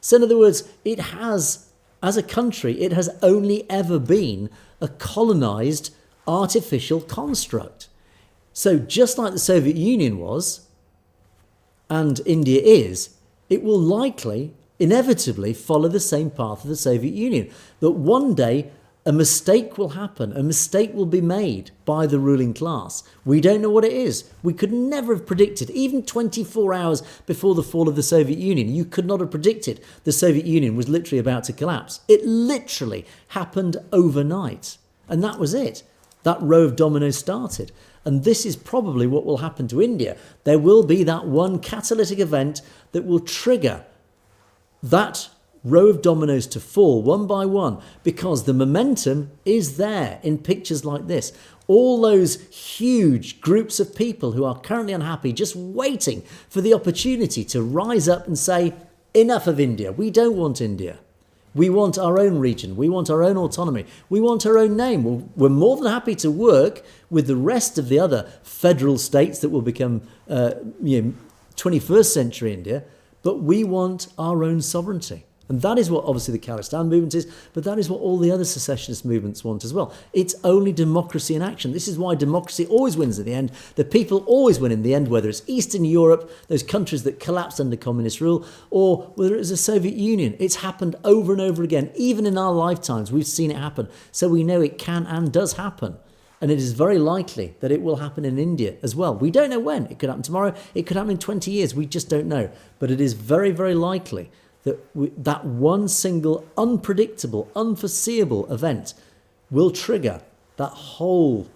So in other words, it has, as a country, it has only ever been a colonised artificial construct. So just like the Soviet Union was, and India is, it will likely, inevitably, follow the same path of the Soviet Union. That one day a mistake will happen, a mistake will be made by the ruling class. We don't know what it is. We could never have predicted, even 24 hours before the fall of the Soviet Union, you could not have predicted the Soviet Union was literally about to collapse. It literally happened overnight. And that was it. That row of dominoes started. And this is probably what will happen to India. There will be that one catalytic event that will trigger that row of dominoes to fall one by one, because the momentum is there in pictures like this. All those huge groups of people who are currently unhappy, just waiting for the opportunity to rise up and say, enough of India. We don't want India. We want our own region. We want our own autonomy. We want our own name. We're more than happy to work with the rest of the other federal states that will become 21st century India, but we want our own sovereignty. And that is what obviously the Khalistan movement is, but that is what all the other secessionist movements want as well. It's only democracy in action. This is why democracy always wins at the end. The people always win in the end, whether it's Eastern Europe, those countries that collapsed under communist rule, or whether it's the Soviet Union. It's happened over and over again. Even in our lifetimes, we've seen it happen. So we know it can and does happen. And it is very likely that it will happen in India as well. We don't know when. It could happen tomorrow. It could happen in 20 years. We just don't know. But it is very, very likely that one single unpredictable, unforeseeable event will trigger that whole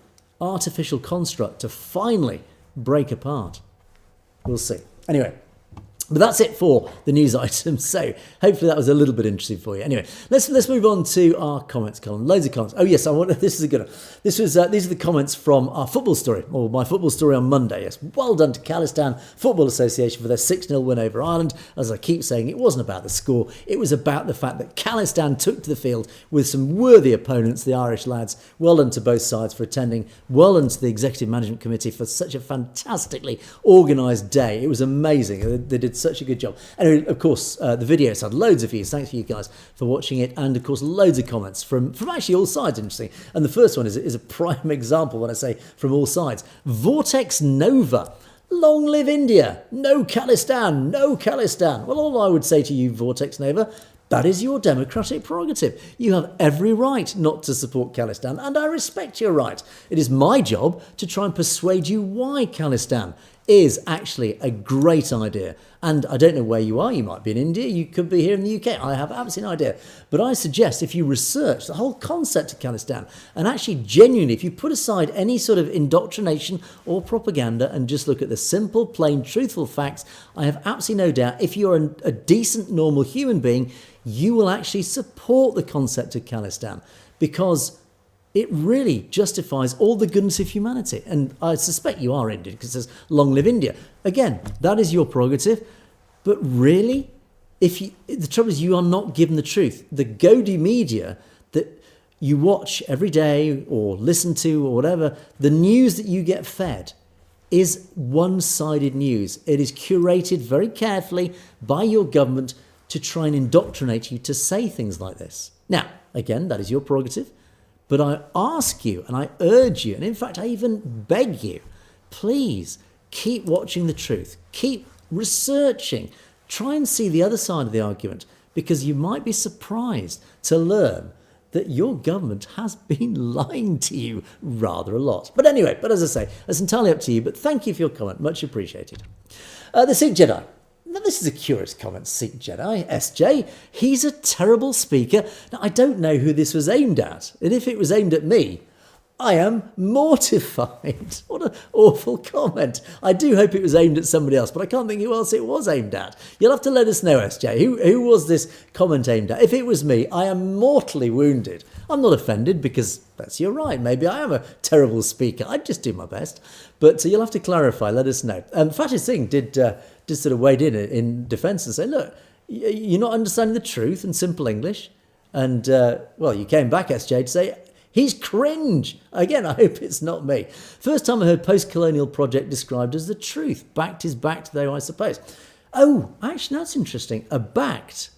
artificial construct to finally break apart. We'll see. Anyway, but that's it for the news items. So hopefully that was a little bit interesting for you. Anyway, let's move on to our comments column. Loads of comments. Oh yes, this is a good one. These are the comments from our football story, or my football story on Monday. Yes, well done to Khalistan Football Association for their 6-0 win over Ireland. As I keep saying, it wasn't about the score. It was about the fact that Khalistan took to the field with some worthy opponents, the Irish lads. Well done to both sides for attending. Well done to the Executive Management Committee for such a fantastically organised day. It was amazing. They did such a good job. And of course, the videos had loads of views. Thanks for you guys for watching it. And of course, loads of comments from actually all sides. Interesting. And the first one is a prime example when I say from all sides. Vortex Nova. Long live India. No Khalistan. No Khalistan. Well, all I would say to you, Vortex Nova, That is your democratic prerogative. You have every right not to support Khalistan, and I respect your right. It is my job to try and persuade you why Khalistan is actually a great idea. And I don't know where you are. You might be in India. You could be here in the UK. I have absolutely no idea. But I suggest if you research the whole concept of Khalistan and actually genuinely, if you put aside any sort of indoctrination or propaganda and just look at the simple, plain, truthful facts, I have absolutely no doubt if you're a decent, normal human being, you will actually support the concept of Khalistan, because it really justifies all the goodness of humanity. And I suspect you are Indian, because it says, long live India. Again, that is your prerogative. But really, the trouble is you are not given the truth. The Godi media that you watch every day or listen to or whatever, the news that you get fed is one-sided news. It is curated very carefully by your government to try and indoctrinate you to say things like this. Now, again, that is your prerogative. But I ask you, and I urge you, and in fact I even beg you, please keep watching the truth. Keep researching. Try and see the other side of the argument, because you might be surprised to learn that your government has been lying to you rather a lot. But anyway, as I say, that's entirely up to you. But thank you for your comment. Much appreciated. The Sikh Jedi. Now, this is a curious comment, Sikh Jedi, SJ. He's a terrible speaker. Now, I don't know who this was aimed at. And if it was aimed at me, I am mortified. What an awful comment. I do hope it was aimed at somebody else, but I can't think who else it was aimed at. You'll have to let us know, SJ. Who was this comment aimed at? If it was me, I am mortally wounded. I'm not offended, because that's your right. Maybe I am a terrible speaker. I just do my best. But you'll have to clarify. Let us know. Fatih Singh did sort of wade in defence and say, look, you're not understanding the truth in simple English. And, well, you came back, SJ, to say, he's cringe. Again, I hope it's not me. First time I heard post-colonial project described as the truth. Backed is backed, though, I suppose. Oh, actually, that's interesting. A backed.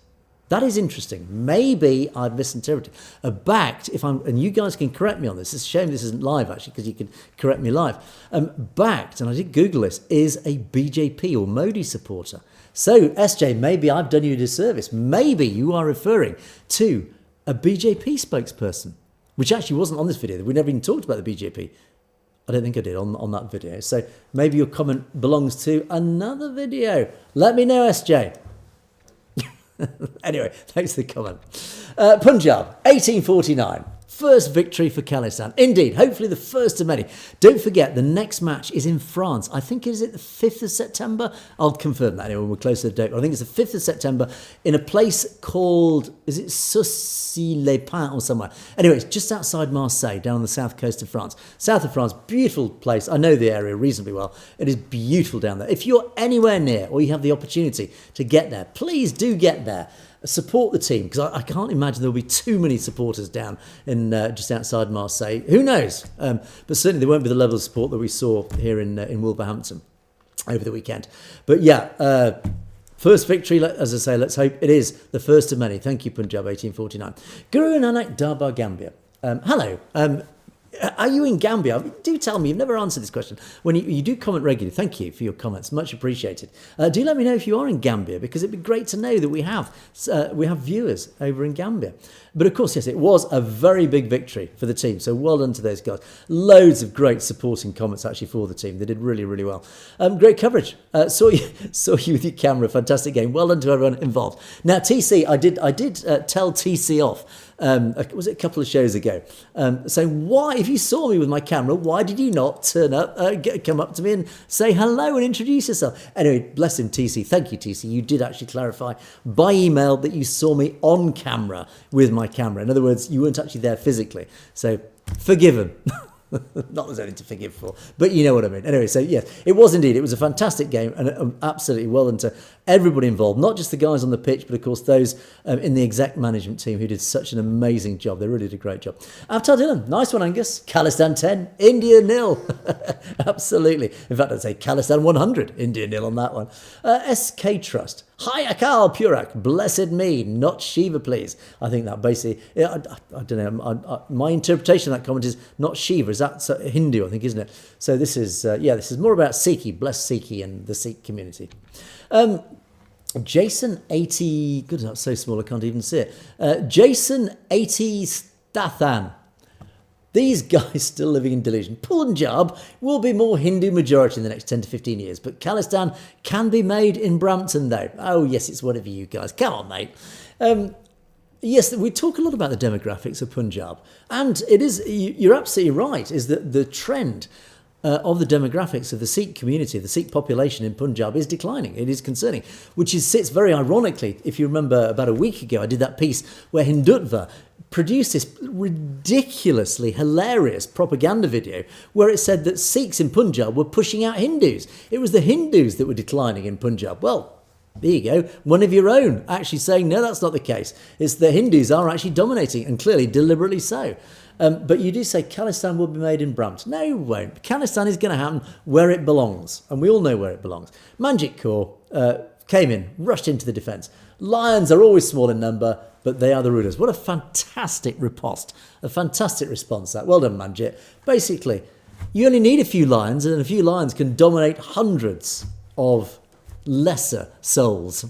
That is interesting. Maybe I've misinterpreted. A backed, and you guys can correct me on this. It's a shame this isn't live, actually, because you can correct me live. Backed, and I did Google this, is a BJP or Modi supporter. So, SJ, maybe I've done you a disservice. Maybe you are referring to a BJP spokesperson, which actually wasn't on this video. We never even talked about the BJP. I don't think I did on that video. So maybe your comment belongs to another video. Let me know, SJ. Anyway, thanks for the comment. Punjab, 1849. First victory for Khalistan. Indeed, hopefully the first of many. Don't forget, the next match is in France. I think, is it the 5th of September? I'll confirm that anyway when we're close to the date. I think it's the 5th of September in a place called, is it Soucy-les-Pins or somewhere? Anyway, it's just outside Marseille, down on the south coast of France. South of France, beautiful place. I know the area reasonably well. It is beautiful down there. If you're anywhere near or you have the opportunity to get there, please do get there. Support the team, because I can't imagine there'll be too many supporters down in just outside Marseille. Who knows? But certainly there won't be the level of support that we saw here in Wolverhampton over the weekend. But yeah, first victory, as I say, let's hope it is the first of many. Thank you, Punjab 1849. Guru Nanak Darbar, Gambia. Hello. Are you in Gambia? Do tell me. You've never answered this question. When you do comment regularly, thank you for your comments. Much appreciated. Do let me know if you are in Gambia, because it'd be great to know that we have viewers over in Gambia. But of course, yes, it was a very big victory for the team. So well done to those guys. Loads of great supporting comments actually for the team. They did really, really well. Great coverage. Saw you with your camera. Fantastic game. Well done to everyone involved. Now, TC, I did tell TC off. Was it a couple of shows ago? Saying, why, if you saw me with my camera, why did you not turn up, come up to me and say hello and introduce yourself? Anyway, bless him, TC. Thank you, TC. You did actually clarify by email that you saw me on camera with my camera. In other words, you weren't actually there physically. So forgive him. Not there's anything to forgive for, but you know what I mean. Anyway, so yes, it was indeed. It was a fantastic game, and absolutely well done to everybody involved, not just the guys on the pitch, but of course those in the exec management team who did such an amazing job. They really did a great job. Avatar Dylan, nice one, Angus. Khalistan 10, India 0. Absolutely. In fact, I'd say Khalistan 100, India 0 on that one. SK Trust. Hi, Akal Purak, blessed me, not Shiva, please. I think that basically, I don't know, my interpretation of that comment is not Shiva, is that Hindu, I think, isn't it? So this is, this is more about Sikhi, bless Sikhi and the Sikh community. Jason 80, good, that's so small I can't even see it. Jason 80 Stathan. These guys still living in delusion. Punjab will be more Hindu majority in the next 10 to 15 years, but Khalistan can be made in Brampton though. Oh yes, it's whatever you guys. Come on, mate. Yes, we talk a lot about the demographics of Punjab, and it is, you're absolutely right, is that the trend of the demographics of the Sikh community, the Sikh population in Punjab is declining. It is concerning, which sits very ironically. If you remember about a week ago, I did that piece where Hindutva produced this ridiculously hilarious propaganda video where it said that Sikhs in Punjab were pushing out Hindus. It was the Hindus that were declining in Punjab. Well, there you go. One of your own actually saying, no, that's not the case. It's the Hindus are actually dominating, and clearly deliberately so. But you do say Khalistan will be made in Brampton. No, it won't. Khalistan is going to happen where it belongs, and we all know where it belongs. Manjit Kaur came in, rushed into the defence. Lions are always small in number, but they are the rulers. What a fantastic riposte, a fantastic response that. Well done, Manjit. Basically, you only need a few lions, and a few lions can dominate hundreds of lesser souls,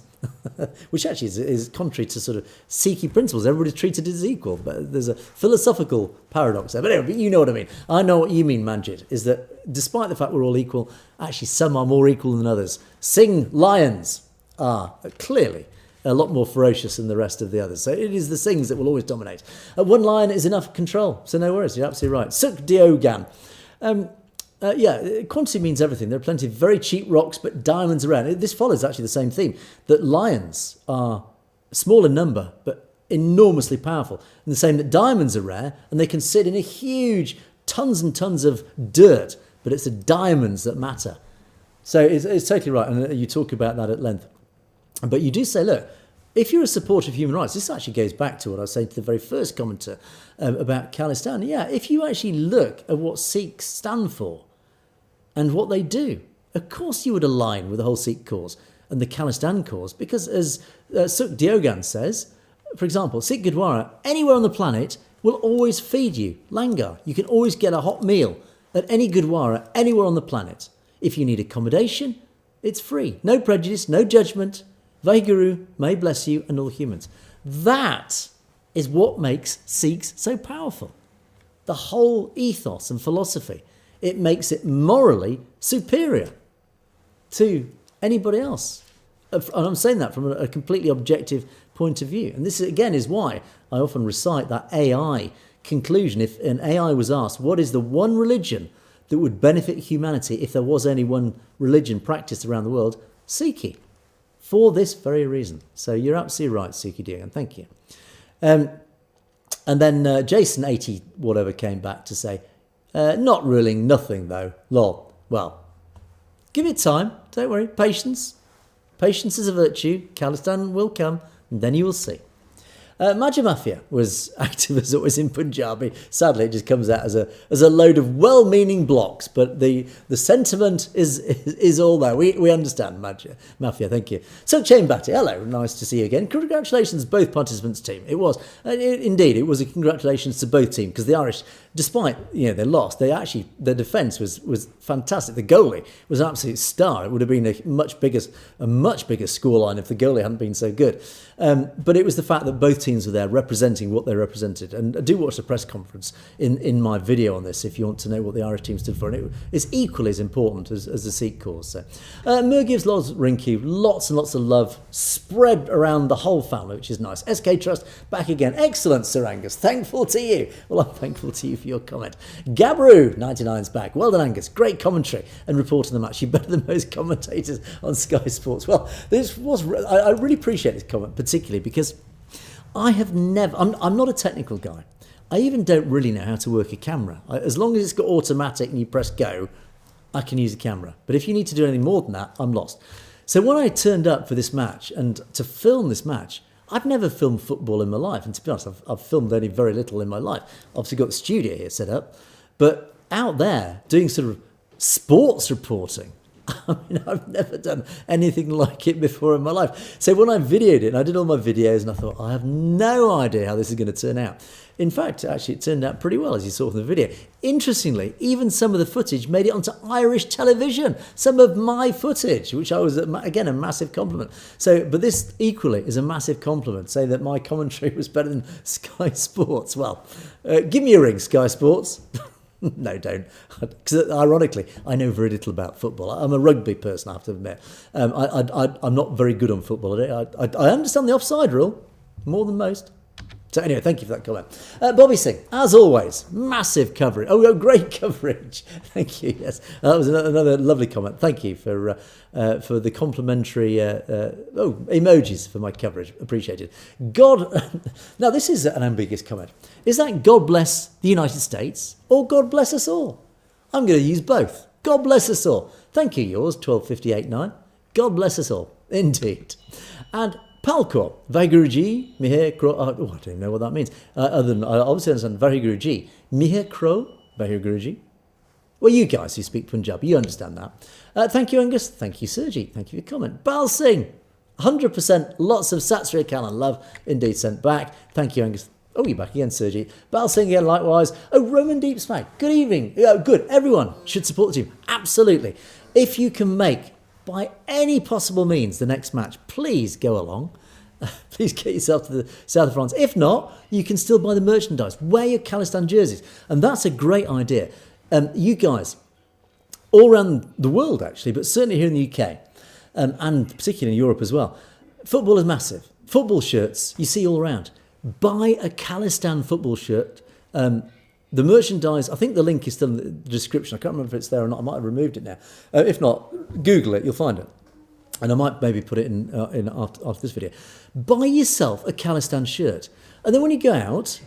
which actually is contrary to sort of Sikh principles. Everybody's treated as equal, but there's a philosophical paradox there. But anyway, you know what I mean. I know what you mean, Manjit, is that despite the fact we're all equal, actually some are more equal than others. Singh lions are clearly a lot more ferocious than the rest of the others. So it is the Singhs that will always dominate. One lion is enough control, so no worries, you're absolutely right. Suk Diogan. Quantity means everything. There are plenty of very cheap rocks, but diamonds around. This follows actually the same theme, that lions are small in number, but enormously powerful. And the same that diamonds are rare, and they can sit in a huge tons and tons of dirt, but it's the diamonds that matter. So it's totally right, and you talk about that at length. But you do say, look, if you're a supporter of human rights, this actually goes back to what I was saying to the very first commenter about Khalistan. Yeah, if you actually look at what Sikhs stand for and what they do, of course you would align with the whole Sikh cause and the Khalistan cause, because as Suk Diogan says, for example, Sikh Gurdwara anywhere on the planet will always feed you langar. You can always get a hot meal at any Gurdwara anywhere on the planet. If you need accommodation, it's free. No prejudice, no judgment. Vaheguru may bless you and all humans. That is what makes Sikhs so powerful. The whole ethos and philosophy. It makes it morally superior to anybody else. And I'm saying that from a completely objective point of view. And this, again, is why I often recite that AI conclusion. If an AI was asked, what is the one religion that would benefit humanity if there was only one religion practiced around the world? Sikhi. For this very reason. So you're absolutely right, Suki Deogan. Thank you. And then Jason 80 whatever came back to say, not ruling nothing though. Lol. Well, give it time. Don't worry. Patience. Patience is a virtue. Khalistan will come, and then you will see. Maja Mafia was active as always in Punjabi. Sadly, it just comes out as a load of well-meaning blocks, but the sentiment is all there. We understand, Maja Mafia. Thank you. So, Chain Batty, hello, nice to see you again. Congratulations, both participants' team. It was indeed it was a congratulations to both teams, because the Irish, despite they lost, their defence was fantastic. The goalie was an absolute star. It would have been a much bigger scoreline if the goalie hadn't been so good. But it was the fact that both teams were there representing what they represented. And do watch the press conference in my video on this if you want to know what the Irish team stood for. And it's equally as important as the Sikh cause. So, Murgiv's Loz Rinku, lots and lots of love spread around the whole family, which is nice. SK Trust back again. Excellent, Sir Angus. Thankful to you. Well, I'm thankful to you for your comment. Gabru 99's back. Well done, Angus. Great commentary and reporting the match. You're better than most commentators on Sky Sports. Well, I really appreciate this comment, particularly because I'm not a technical guy. I even don't really know how to work a camera. As long as it's got automatic and you press go, I can use a camera. But if you need to do anything more than that, I'm lost. So when I turned up for this match and to film this match, I've never filmed football in my life. And to be honest, I've filmed only very little in my life. Obviously got the studio here set up. But out there, doing sort of sports reporting, I mean, I've never done anything like it before in my life. So when I videoed it, and I did all my videos, and I thought, I have no idea how this is going to turn out. In fact, actually, it turned out pretty well, as you saw from the video. Interestingly, even some of the footage made it onto Irish television. Some of my footage, which I was, again, a massive compliment. So, but this equally is a massive compliment, saying that my commentary was better than Sky Sports. Well, give me a ring, Sky Sports. No, don't. Because ironically, I know very little about football. I'm a rugby person, I have to admit. I'm not very good on football. I understand the offside rule more than most. So anyway, thank you for that comment. Bobby Singh, as always, massive coverage. Oh, great coverage. Thank you. Yes, that was another lovely comment. Thank you for the complimentary emojis for my coverage. Appreciated. God, now this is an ambiguous comment. Is that God bless the United States or God bless us all? I'm going to use both. God bless us all. Thank you, yours, 1258.9. God bless us all. Indeed. And Palkor, Vaiguruji, Mihe Kro, I don't even know what that means. Other than, I obviously understand Vaiguruji. Mihe Kro, Vaiguruji. Well, you guys who speak Punjabi, you understand that. Thank you, Angus. Thank you, Sergi. Thank you for your comment. Bal Singh, 100%, lots of Sat Sri Akal and love, indeed sent back. Thank you, Angus. Oh, you're back again, Sergi. Bal Singh again, likewise. Oh, Roman Deep Smack, good evening. Good, everyone should support the team. Absolutely. If you can make, by any possible means, the next match, please go along. Please get yourself to the south of France. If not, you can still buy the merchandise. Wear your Khalistan jerseys. And that's a great idea. You guys, all around the world actually, but certainly here in the UK, and particularly in Europe as well, football is massive. Football shirts you see all around. Buy a Khalistan football shirt. The merchandise, I think the link is still in the description. I can't remember if it's there or not. I might have removed it now. If not, Google it, you'll find it. And I might maybe put it in after this video. Buy yourself a Khalistan shirt. And then when you go out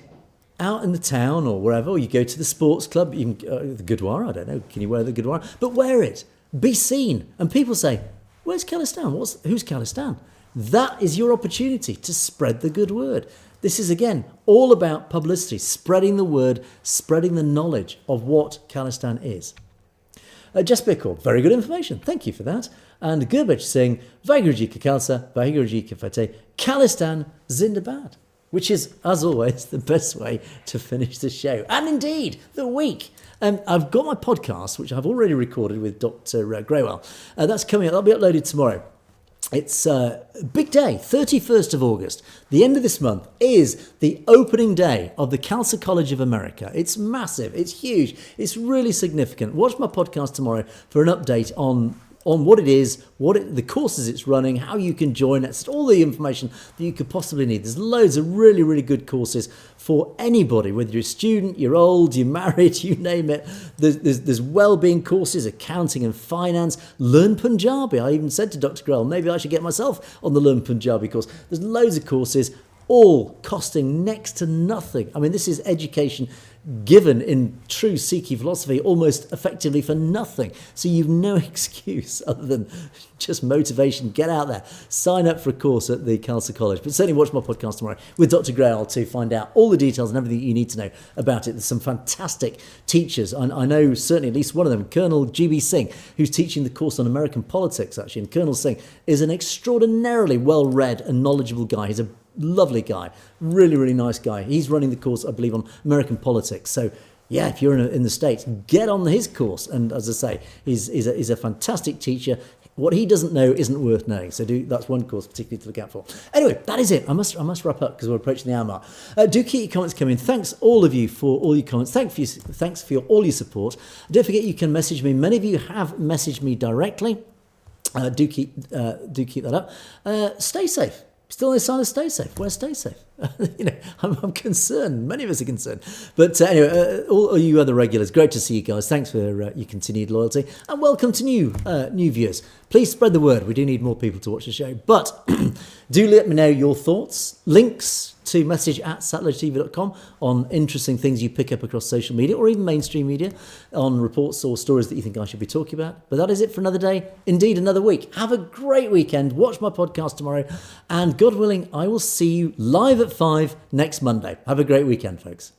in the town or wherever, or you go to the sports club, even the Gurdwara, I don't know, can you wear the Gurdwara? But wear it. Be seen. And people say, where's Khalistan? Who's Khalistan? That is your opportunity to spread the good word. This is, again, all about publicity, spreading the word, spreading the knowledge of what Khalistan is. Just Bickle, very good information. Thank you for that. And Gurbech saying, Vaiguruji ka Khalsa, Vaiguruji ka Fateh, Khalistan Zindabad, which is, as always, the best way to finish the show. And indeed, the week. I've got my podcast, which I've already recorded with Dr. Greywell. That's coming up. That'll be uploaded tomorrow. It's a big day, 31st of August. The end of this month is the opening day of the Khalsa College of America. It's massive. It's huge. It's really significant. Watch my podcast tomorrow for an update on what it is, the courses it's running, how you can join. It's all the information that you could possibly need. There's loads of really, really good courses for anybody, whether you're a student, you're old, you're married, you name it. There's well-being courses, accounting and finance, learn Punjabi. I even said to Dr. Grell, maybe I should get myself on the Learn Punjabi course. There's loads of courses, all costing next to nothing. I mean, this is education given in true Sikh philosophy almost effectively for nothing. So you've no excuse other than just motivation. Get out there. Sign up for a course at the Khalsa College. But certainly watch my podcast tomorrow with Dr. Grail to find out all the details and everything you need to know about it. There's some fantastic teachers. I know certainly at least one of them, Colonel GB Singh, who's teaching the course on American politics, actually. And Colonel Singh is an extraordinarily well-read and knowledgeable guy. He's a lovely guy, really, really nice guy. He's running the course, I believe, on American politics. So, yeah, if you're in the States, get on his course. And as I say, he's a fantastic teacher. What he doesn't know isn't worth knowing. So that's one course particularly to look out for. Anyway, that is it. I must wrap up because we're approaching the hour mark. Do keep your comments coming. Thanks all of you for all your comments. Thanks for all your support. Don't forget you can message me. Many of you have messaged me directly. Do keep that up. Stay safe. Still on the side of stay safe. Where's stay safe? I'm concerned. Many of us are concerned. But anyway, all you other regulars, great to see you guys. Thanks for your continued loyalty. And welcome to new viewers. Please spread the word. We do need more people to watch the show. But do let me know your thoughts. Links to message at satellitetv.com on interesting things you pick up across social media or even mainstream media on reports or stories that you think I should be talking about. But that is it for another day. Indeed, another week. Have a great weekend. Watch my podcast tomorrow. And God willing, I will see you live at 5 next Monday. Have a great weekend, folks.